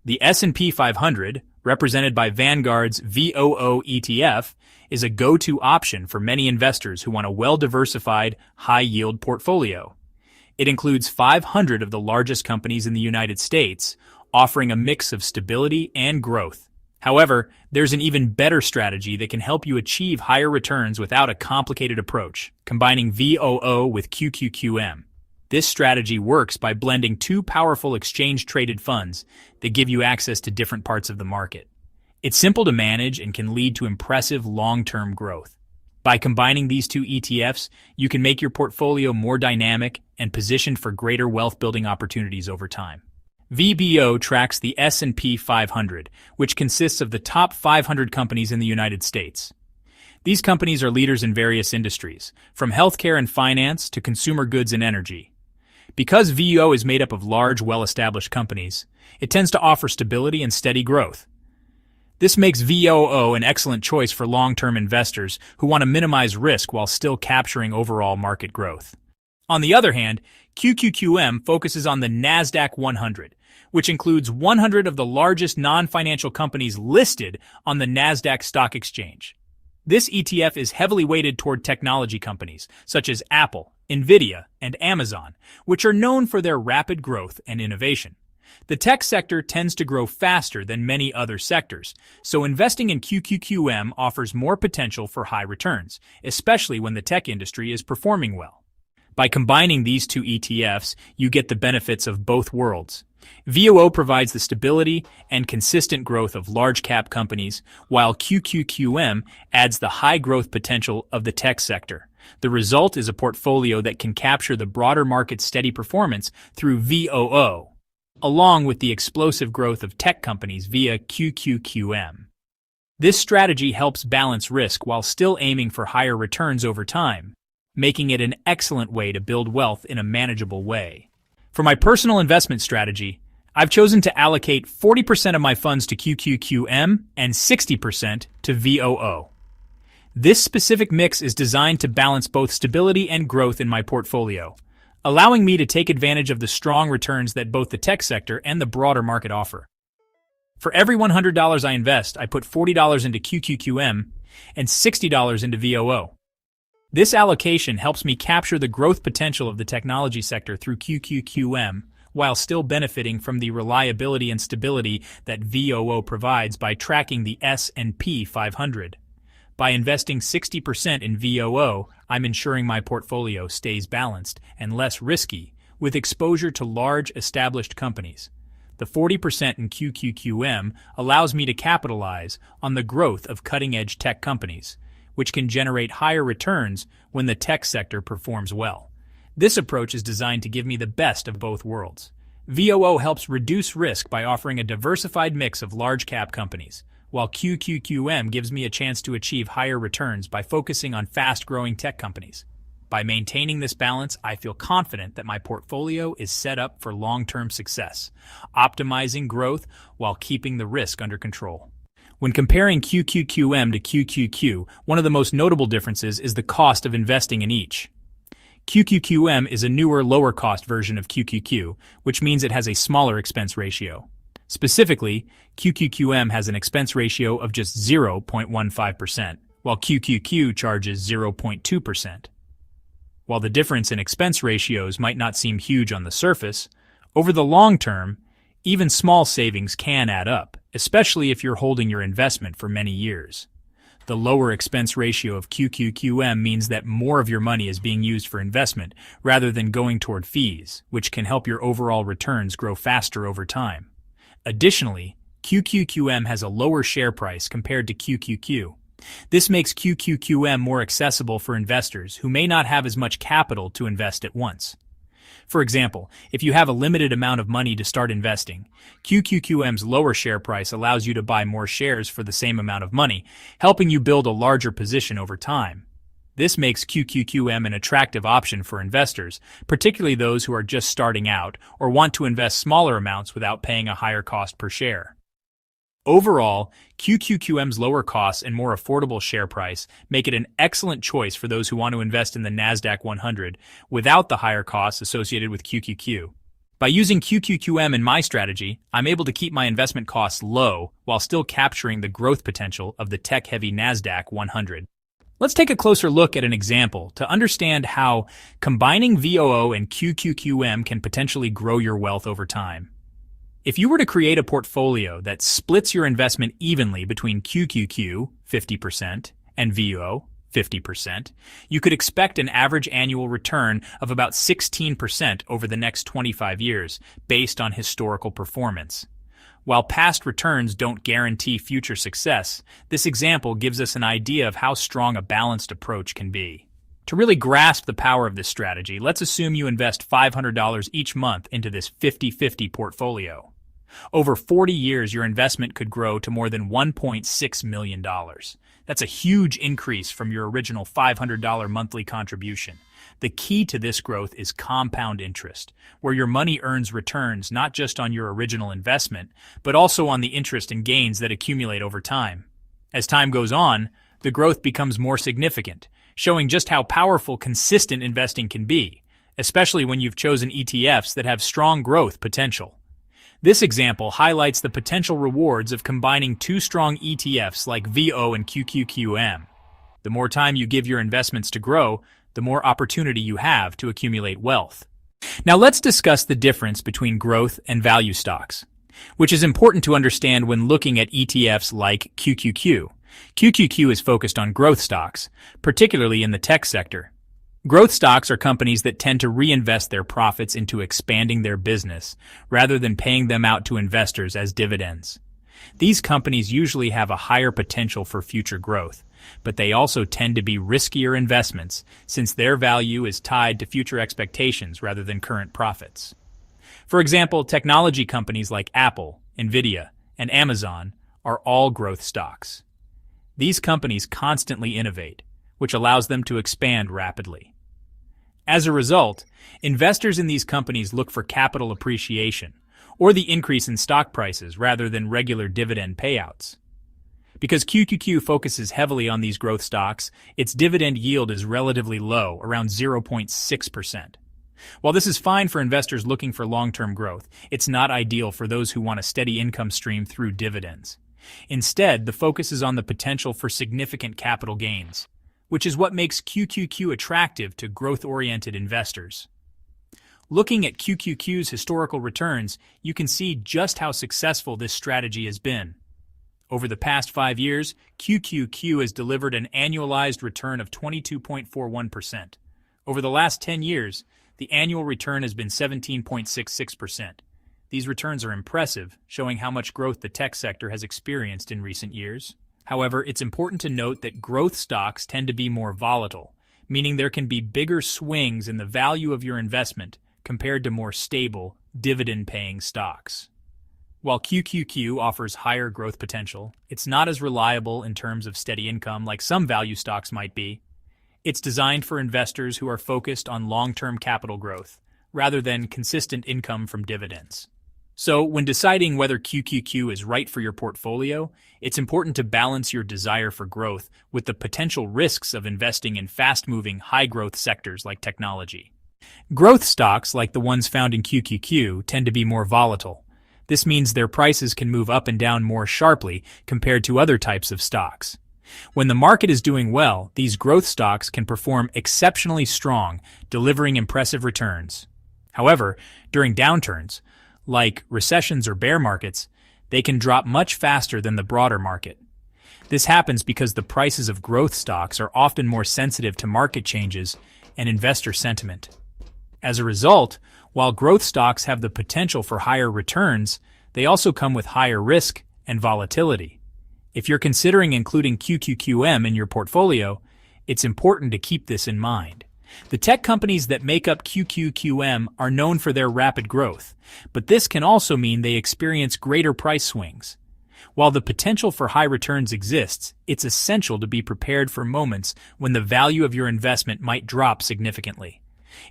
The S&P 500, represented by Vanguard's VOO ETF, is a go-to option for many investors who want a well-diversified, high-yield portfolio. It includes 500 of the largest companies in the United States, offering a mix of stability and growth. However, there's an even better strategy that can help you achieve higher returns without a complicated approach, combining VOO with QQQM. This strategy works by blending two powerful exchange-traded funds that give you access to different parts of the market. It's simple to manage and can lead to impressive long-term growth. By combining these two ETFs, you can make your portfolio more dynamic and positioned for greater wealth-building opportunities over time. VOO tracks the S&P 500, which consists of the top 500 companies in the United States. These companies are leaders in various industries, from healthcare and finance to consumer goods and energy. Because VOO is made up of large, well-established companies, it tends to offer stability and steady growth. This makes VOO an excellent choice for long-term investors who want to minimize risk while still capturing overall market growth. On the other hand, QQQM focuses on the Nasdaq 100, which includes 100 of the largest non-financial companies listed on the Nasdaq Stock Exchange. This ETF is heavily weighted toward technology companies such as Apple, Nvidia, and Amazon, which are known for their rapid growth and innovation. The tech sector tends to grow faster than many other sectors, so investing in QQQM offers more potential for high returns, especially when the tech industry is performing well. By combining these two ETFs, you get the benefits of both worlds. VOO provides the stability and consistent growth of large-cap companies, while QQQM adds the high-growth potential of the tech sector. The result is a portfolio that can capture the broader market's steady performance through VOO, along with the explosive growth of tech companies via QQQM. This strategy helps balance risk while still aiming for higher returns over time, making it an excellent way to build wealth in a manageable way. For my personal investment strategy, I've chosen to allocate 40% of my funds to QQQM and 60% to VOO. This specific mix is designed to balance both stability and growth in my portfolio, allowing me to take advantage of the strong returns that both the tech sector and the broader market offer. For every $100 I invest, I put $40 into QQQM and $60 into VOO. This allocation helps me capture the growth potential of the technology sector through QQQM while still benefiting from the reliability and stability that VOO provides by tracking the S&P 500. By investing 60% in VOO, I'm ensuring my portfolio stays balanced and less risky, with exposure to large, established companies. The 40% in QQQM allows me to capitalize on the growth of cutting-edge tech companies, which can generate higher returns when the tech sector performs well. This approach is designed to give me the best of both worlds. VOO helps reduce risk by offering a diversified mix of large-cap companies, while QQQM gives me a chance to achieve higher returns by focusing on fast-growing tech companies. By maintaining this balance, I feel confident that my portfolio is set up for long-term success, optimizing growth while keeping the risk under control. When comparing QQQM to QQQ, one of the most notable differences is the cost of investing in each. QQQM is a newer, lower-cost version of QQQ, which means it has a smaller expense ratio. Specifically, QQQM has an expense ratio of just 0.15%, while QQQ charges 0.2%. While the difference in expense ratios might not seem huge on the surface, over the long term, even small savings can add up, especially if you're holding your investment for many years. The lower expense ratio of QQQM means that more of your money is being used for investment rather than going toward fees, which can help your overall returns grow faster over time. Additionally, QQQM has a lower share price compared to QQQ. This makes QQQM more accessible for investors who may not have as much capital to invest at once. For example, if you have a limited amount of money to start investing, QQQM's lower share price allows you to buy more shares for the same amount of money, helping you build a larger position over time. This makes QQQM an attractive option for investors, particularly those who are just starting out or want to invest smaller amounts without paying a higher cost per share. Overall, QQQM's lower costs and more affordable share price make it an excellent choice for those who want to invest in the Nasdaq 100 without the higher costs associated with QQQ. By using QQQM in my strategy, I'm able to keep my investment costs low while still capturing the growth potential of the tech-heavy Nasdaq 100. Let's take a closer look at an example to understand how combining VOO and QQQM can potentially grow your wealth over time. If you were to create a portfolio that splits your investment evenly between QQQ, 50%, and VOO, 50%, you could expect an average annual return of about 16% over the next 25 years, based on historical performance. While past returns don't guarantee future success, this example gives us an idea of how strong a balanced approach can be. To really grasp the power of this strategy, let's assume you invest $500 each month into this 50-50 portfolio. Over 40 years, your investment could grow to more than $1.6 million. That's a huge increase from your original $500 monthly contribution. The key to this growth is compound interest, where your money earns returns not just on your original investment, but also on the interest and gains that accumulate over time. As time goes on, the growth becomes more significant, showing just how powerful consistent investing can be, especially when you've chosen ETFs that have strong growth potential. This example highlights the potential rewards of combining two strong ETFs like VOO and QQQM. The more time you give your investments to grow, the more opportunity you have to accumulate wealth. Now let's discuss the difference between growth and value stocks, which is important to understand when looking at ETFs like QQQ. QQQ is focused on growth stocks, particularly in the tech sector. Growth stocks are companies that tend to reinvest their profits into expanding their business, rather than paying them out to investors as dividends. These companies usually have a higher potential for future growth, but they also tend to be riskier investments since their value is tied to future expectations rather than current profits. For example, technology companies like Apple, Nvidia, and Amazon are all growth stocks. These companies constantly innovate, which allows them to expand rapidly. As a result, investors in these companies look for capital appreciation or the increase in stock prices rather than regular dividend payouts. Because QQQ focuses heavily on these growth stocks, its dividend yield is relatively low, around 0.6%. While this is fine for investors looking for long-term growth, it's not ideal for those who want a steady income stream through dividends. Instead, the focus is on the potential for significant capital gains, which is what makes QQQ attractive to growth-oriented investors. Looking at QQQ's historical returns, you can see just how successful this strategy has been. Over the past 5 years, QQQ has delivered an annualized return of 22.41%. Over the last 10 years, the annual return has been 17.66%. These returns are impressive, showing how much growth the tech sector has experienced in recent years. However, it's important to note that growth stocks tend to be more volatile, meaning there can be bigger swings in the value of your investment compared to more stable, dividend-paying stocks. While QQQ offers higher growth potential, it's not as reliable in terms of steady income like some value stocks might be. It's designed for investors who are focused on long-term capital growth, rather than consistent income from dividends. So, when deciding whether QQQ is right for your portfolio, it's important to balance your desire for growth with the potential risks of investing in fast-moving, high-growth sectors like technology. Growth stocks, like the ones found in QQQ, tend to be more volatile. This means their prices can move up and down more sharply compared to other types of stocks. When the market is doing well, these growth stocks can perform exceptionally strong, delivering impressive returns. However, during downturns, like recessions or bear markets, they can drop much faster than the broader market. This happens because the prices of growth stocks are often more sensitive to market changes and investor sentiment. As a result, while growth stocks have the potential for higher returns, they also come with higher risk and volatility. If you're considering including QQQM in your portfolio, it's important to keep this in mind. The tech companies that make up QQQM are known for their rapid growth, but this can also mean they experience greater price swings. While the potential for high returns exists, it's essential to be prepared for moments when the value of your investment might drop significantly.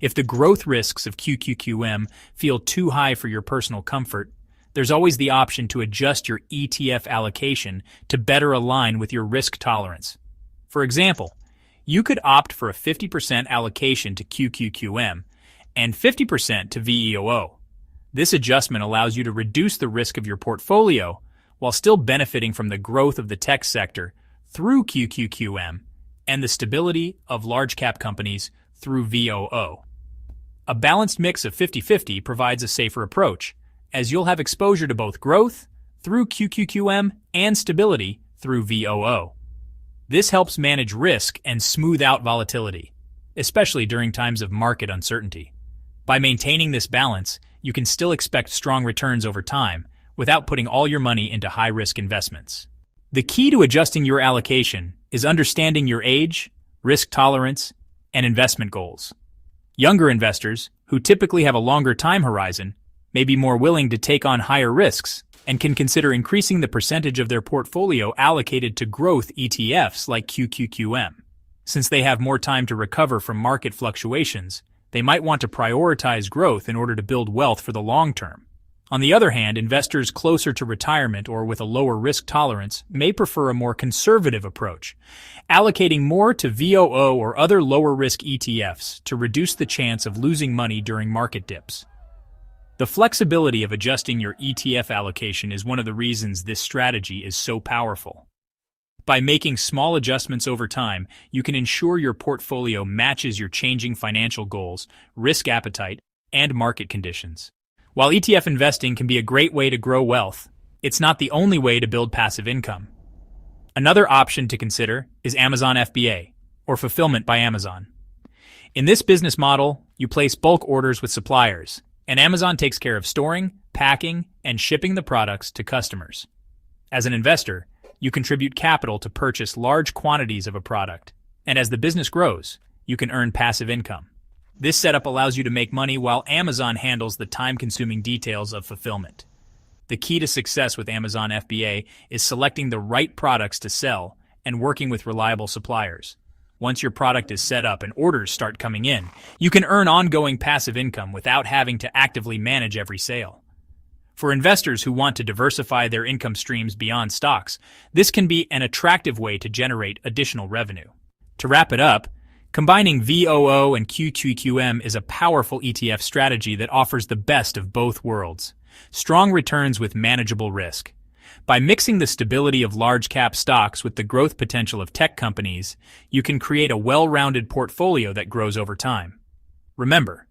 If the growth risks of QQQM feel too high for your personal comfort, there's always the option to adjust your ETF allocation to better align with your risk tolerance. For example, you could opt for a 50% allocation to QQQM and 50% to VOO. This adjustment allows you to reduce the risk of your portfolio while still benefiting from the growth of the tech sector through QQQM and the stability of large-cap companies through VOO. A balanced mix of 50-50 provides a safer approach, as you'll have exposure to both growth through QQQM and stability through VOO. This helps manage risk and smooth out volatility, especially during times of market uncertainty. By maintaining this balance, you can still expect strong returns over time without putting all your money into high-risk investments. The key to adjusting your allocation is understanding your age, risk tolerance, and investment goals. Younger investors, who typically have a longer time horizon, may be more willing to take on higher risks and can consider increasing the percentage of their portfolio allocated to growth ETFs like QQQM. Since they have more time to recover from market fluctuations, they might want to prioritize growth in order to build wealth for the long term. On the other hand, investors closer to retirement or with a lower risk tolerance may prefer a more conservative approach, allocating more to VOO or other lower-risk ETFs to reduce the chance of losing money during market dips. The flexibility of adjusting your ETF allocation is one of the reasons this strategy is so powerful. By making small adjustments over time, you can ensure your portfolio matches your changing financial goals, risk appetite, and market conditions. While ETF investing can be a great way to grow wealth, it's not the only way to build passive income. Another option to consider is Amazon FBA, or Fulfillment by Amazon. In this business model, you place bulk orders with suppliers, and Amazon takes care of storing, packing, and shipping the products to customers. As an investor, you contribute capital to purchase large quantities of a product, and as the business grows, you can earn passive income. This setup allows you to make money while Amazon handles the time-consuming details of fulfillment. The key to success with Amazon FBA is selecting the right products to sell and working with reliable suppliers. Once your product is set up and orders start coming in, you can earn ongoing passive income without having to actively manage every sale. For investors who want to diversify their income streams beyond stocks, this can be an attractive way to generate additional revenue. To wrap it up, combining VOO and QQQM is a powerful ETF strategy that offers the best of both worlds. Strong returns with manageable risk. By mixing the stability of large-cap stocks with the growth potential of tech companies, you can create a well-rounded portfolio that grows over time. Remember,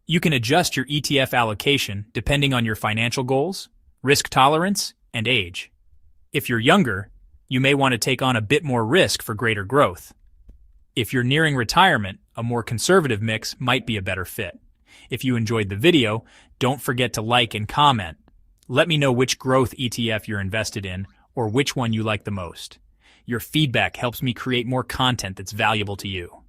you can adjust your ETF allocation depending on your financial goals, risk tolerance, and age. If you're younger, you may want to take on a bit more risk for greater growth. If you're nearing retirement, a more conservative mix might be a better fit. If you enjoyed the video, don't forget to like and comment. Let me know which growth ETF you're invested in or which one you like the most. Your feedback helps me create more content that's valuable to you.